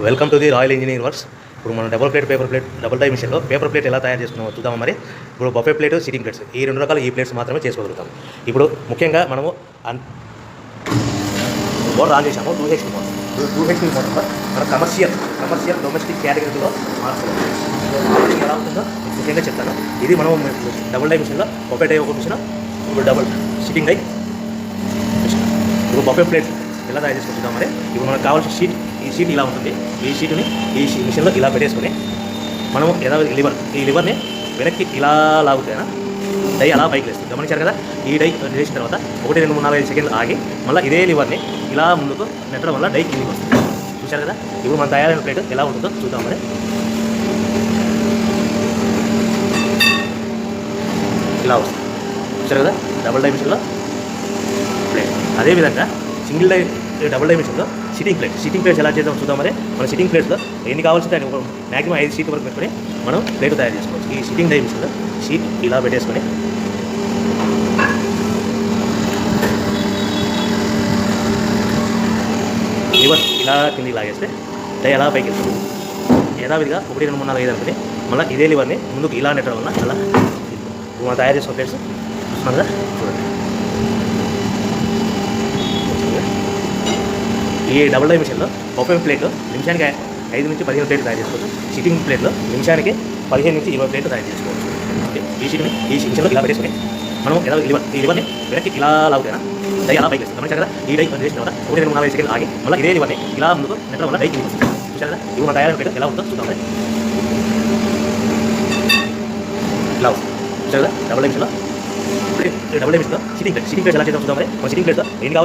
Welcome to the royal engineering works. ఇప్పుడు మనం double die మిషన్లో పేపర్ ప్లేట్ ఎలా తయారు చేసుకున్నామో చూద్దాం. మరి ఇప్పుడు బఫే ప్లేట్, సిట్టింగ్ ప్లేట్స్, ఈ రెండు రకాల ఈ ప్లేట్స్ మాత్రమే చేసుకోగలుగుతాం. ఇప్పుడు ముఖ్యంగా మనము మోటార్ ఆన్ చేసాము. 2HP motor. 2HP మోటార్లో మన కమర్షియల్ డొమెస్టిక్ కేటగిరీలో మార్చుకోవాలి. ఎలా ఉంటుందో ముఖ్యంగా చెప్తాను. ఇది మనం డబుల్ డై మిషన్లో బఫే డై ఒక మిషన్, ఇప్పుడు డబుల్ సిట్టింగ్ డై మిషన్. ఇప్పుడు బఫే ప్లేట్ ఎలా తయారు చేసుకుంటున్నాం. మరి ఇప్పుడు మనకు కావాల్సిన షీట్, ఈ షీట్ ఇలా ఉంటుంది. ఈ షీట్ని ఈ మిషన్లో ఇలా పెట్టేసుకొని మనం ఈ లివర్ని వెనక్కి ఇలా లాగుతేనా డై అలా పైకి వేస్తుంది. గమనించారు కదా. ఈ డై వేసిన తర్వాత 1, 2, 3, 4, 5 సెకండ్లు ఆగి మళ్ళీ ఇదే లివర్ని ఇలా ముందుకు నెట్టడం వల్ల డై కిందికి వస్తుంది. చూశారు కదా. ఇప్పుడు మన తయారైన ప్లేట్ ఎలా ఉంటుందో చూద్దాం. మరి ఇలా వస్తుంది. చూశారు కదా. డబుల్ డై మిషన్లో ప్లేట్. అదేవిధంగా సింగిల్ డై డబుల్ డై మిషన్లో సిట్టింగ్ ప్లేట్స్ ఎలా చేద్దాం చూద్దాం. మరి మన సిట్టింగ్ ప్లేట్స్లో ఎన్ని కావాల్సింటే అని మ్యాక్సిమం 5 షీట్ వరకు పెట్టుకొని మనం ప్లేట్ తయారు చేసుకోవచ్చు. ఈ సిట్టింగ్ డై మిషన్లో షీట్ ఇలా పెట్టేసుకొని లివర్ ఇలా కిందికి లాగేస్తే డై అలా పైకి వెళ్తుంది. యథావిధిగా 1, 2, 3, 4, 5 అనుకుని మళ్ళీ ఇదే లివర్ని ముందుకు ఇలా నెట్టడం వల్ల అలా మనం తయారు చేసుకున్న ప్లేట్స్ చూస్తున్నాం కదా. చూడండి. ఈ డబుల్ డై మిషన్లో బఫే ప్లేట్ నిమిషానికి 5 నుంచి 15 ప్లేట్లు తయారు చేసుకోవచ్చు. సిట్టింగ్ ప్లేట్లో నిమిషానికి 15 నుంచి 20 ప్లేట్లు తయారు చేసుకోవచ్చు. ఓకే. ఈ మిషన్లో ఇలా పెట్టేసుకొని మనం ఈ లివర్ని వెనక్కి ఇలా లాగుతేనా డై అలా పైకి వేస్తుంది. గమనించారు కదా. ఈ డై వేసిన తర్వాత 1, 2, 3, 4, 5 సెకండ్లు ఆగి మళ్ళీ ఇదే లివర్ని ఇలా ముందుకు నెట్టడం వల్ల డై కిందికి వస్తుంది. చూశారు కదా. ఇప్పుడు మన తయారైన ప్లేట్ ఎలా ఉంటుందో చూద్దాం. ఇలా వస్తుంది. చూశారు కదా. డబుల్ డై మిషన్లో సిట్టింగ్ ప్లేట్ ఎలా చేద్దాం చూద్దాం. మరి మన సిట్టింగ్ ప్లేట్లో ఏం కావాలి